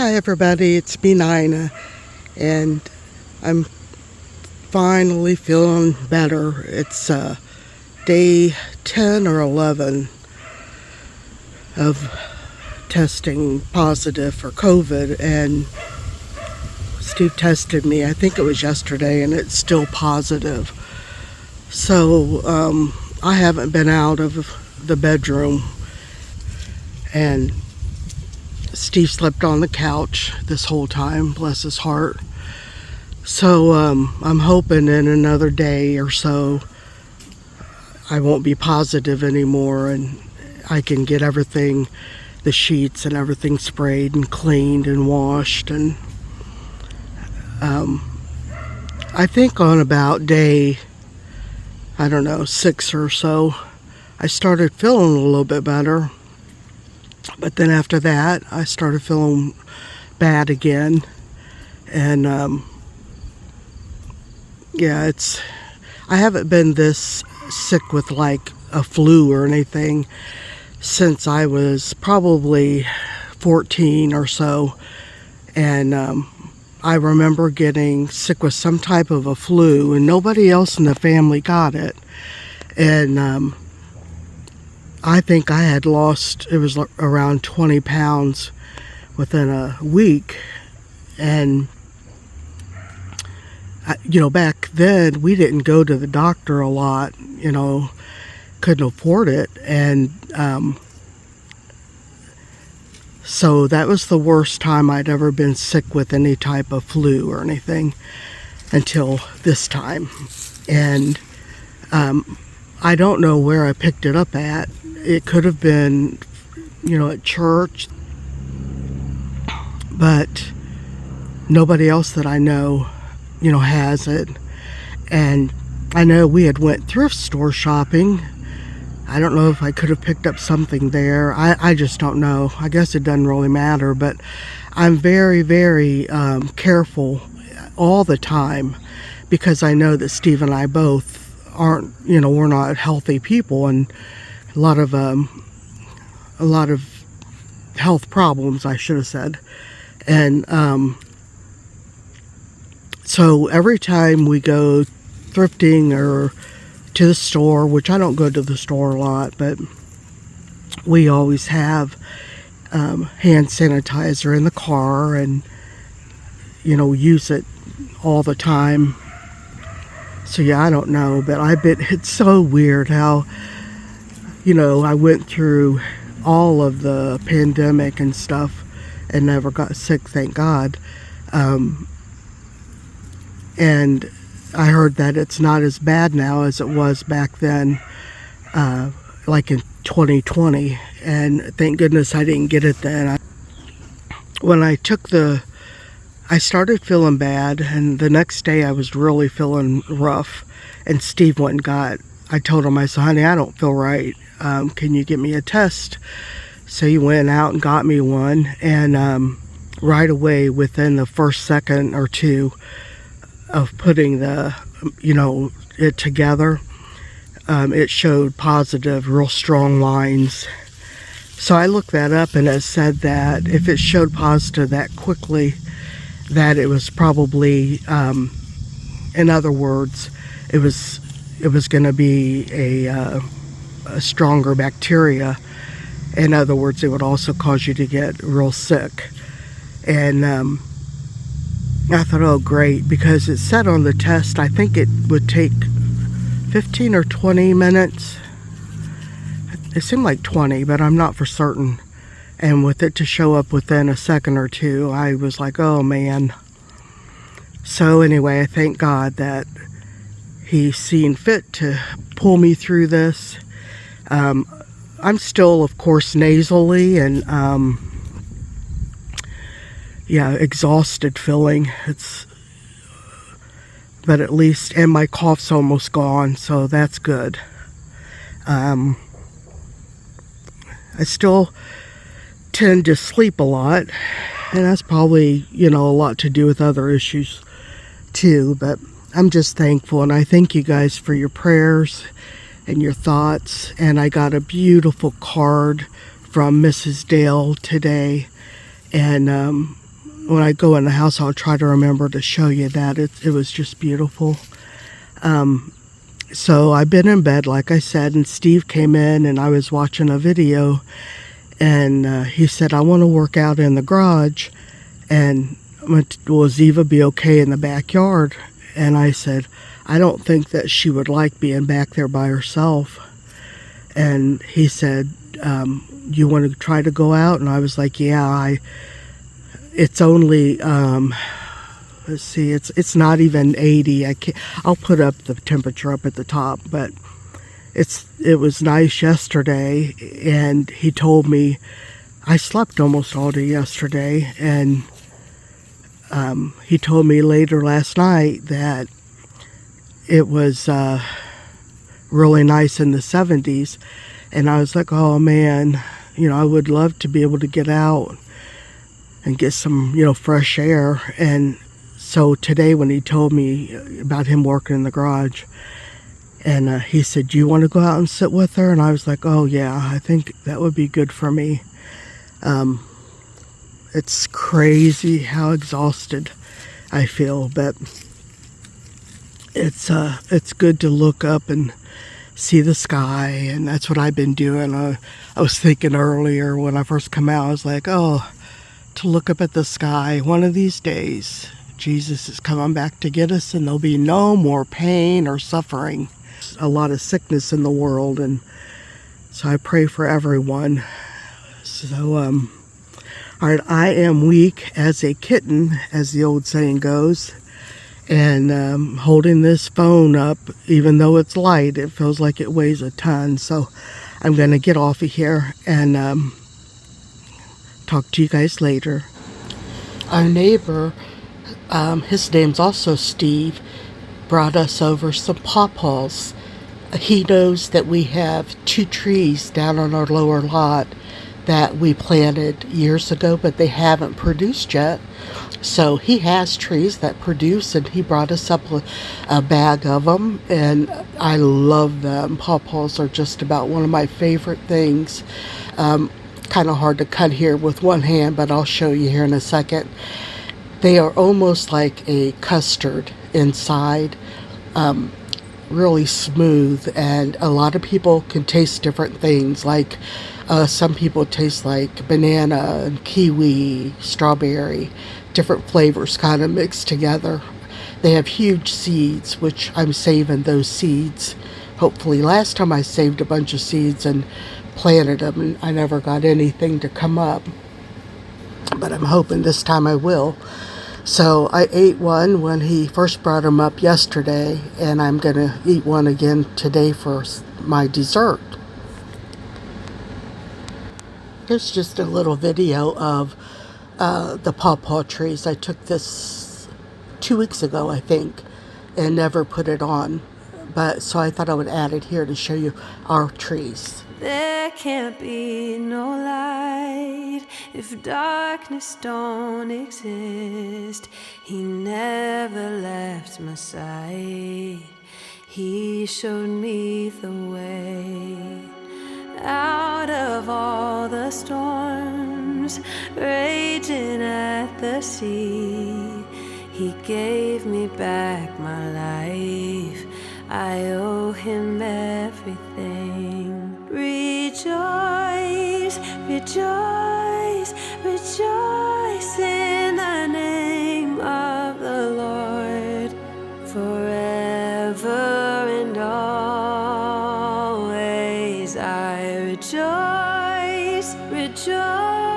Hi everybody, it's me Nina, and I'm finally feeling better. It's day 10 or 11 of testing positive for COVID, and Steve tested me, I think it was yesterday, and it's still positive. So I haven't been out of the bedroom, and Steve slept on the couch this whole time, bless his heart. So I'm hoping in another day or so I won't be positive anymore, and I can get everything, the sheets and everything, sprayed and cleaned and washed. And I think on about day, I don't know, 6 or so, I started feeling a little bit better. But then after that, I started feeling bad again. And yeah, I haven't been this sick with like a flu or anything since I was probably 14 or so. And I remember getting sick with some type of a flu, and nobody else in the family got it. And I think I had lost, it was around 20 pounds within a week. And, back then we didn't go to the doctor a lot, couldn't afford it. And so that was the worst time I'd ever been sick with any type of flu or anything until this time. And I don't know where I picked it up at. It could have been, at church, but nobody else that I know, has it. And I know we had went thrift store shopping. I don't know if I could have picked up something there. I just don't know. I guess it doesn't really matter, but I'm very, very careful all the time, because I know that Steve and I both aren't, we're not healthy people, and a lot of health problems, I should have said. And so every time we go thrifting or to the store, which I don't go to the store a lot, but we always have hand sanitizer in the car, and use it all the time. So yeah, I don't know, but I bet it's so weird how I went through all of the pandemic and stuff and never got sick, thank God. And I heard that it's not as bad now as it was back then, like in 2020. And thank goodness I didn't get it then. When I started feeling bad, and the next day I was really feeling rough. And Steve went and I told him, I said, honey, I don't feel right. Can you get me a test? So he went out and got me one, and right away, within the first second or two of putting it together, it showed positive, real strong lines. So I looked that up, and it said that if it showed positive that quickly, that it was probably, in other words, it was going to be a stronger bacteria. In other words, it would also cause you to get real sick. And I thought, oh great, because it said on the test, I think it would take 15 or 20 minutes. It seemed like 20, but I'm not for certain. And with it to show up within a second or two, I was like, oh man. So anyway, I thank God that He's seen fit to pull me through this. I'm still, of course, nasally and exhausted feeling. But at least, and my cough's almost gone, so that's good. I still tend to sleep a lot, and that's probably, a lot to do with other issues too, but I'm just thankful, and I thank you guys for your prayers and your thoughts. And I got a beautiful card from Mrs. Dale today, and when I go in the house, I'll try to remember to show you that. It was just beautiful. So I've been in bed, like I said, and Steve came in and I was watching a video, and he said, I want to work out in the garage, and will Ziva be okay in the backyard? And I said, I don't think that she would like being back there by herself. And he said, you want to try to go out? And I was like, yeah, it's only, let's see, it's not even 80. I'll put up the temperature up at the top, but it was nice yesterday. And he told me, I slept almost all day yesterday, and he told me later last night that it was really nice in the 70s. And I was like, oh man, I would love to be able to get out and get some, fresh air. And so today when he told me about him working in the garage, and he said, do you want to go out and sit with her? And I was like, oh yeah, I think that would be good for me. It's crazy how exhausted I feel, but it's good to look up and see the sky, and that's what I've been doing. I was thinking earlier when I first come out, I was like, oh, to look up at the sky. One of these days, Jesus is coming back to get us, and there'll be no more pain or suffering. A lot of sickness in the world, and so I pray for everyone. So, all right, I am weak as a kitten, as the old saying goes. And holding this phone up, even though it's light, it feels like it weighs a ton. So I'm going to get off of here and talk to you guys later. Our neighbor, his name's also Steve, brought us over some pawpaws. He knows that we have 2 trees down on our lower lot that we planted years ago, but they haven't produced yet. So he has trees that produce, and he brought us up a bag of them, and I love them. Pawpaws are just about one of my favorite things. Kind of hard to cut here with one hand, but I'll show you here in a second. They are almost like a custard inside, really smooth, and a lot of people can taste different things. Like some people taste like banana and kiwi, strawberry, different flavors kind of mixed together. They have huge seeds, which I'm saving those seeds. Hopefully, last time I saved a bunch of seeds and planted them, and I never got anything to come up. But I'm hoping this time I will. So I ate one when he first brought them up yesterday, and I'm going to eat one again today for my dessert. Here's just a little video of the pawpaw trees. I took this 2 weeks ago, I think, and never put it on. So I thought I would add it here to show you our trees. There can't be no light if darkness don't exist. He never left my side. He showed me the way out of all the storms raging at the sea. He gave me back my life. I owe him everything. Rejoice, rejoice, rejoice in the name of the Lord. Forever and always I rejoice, rejoice.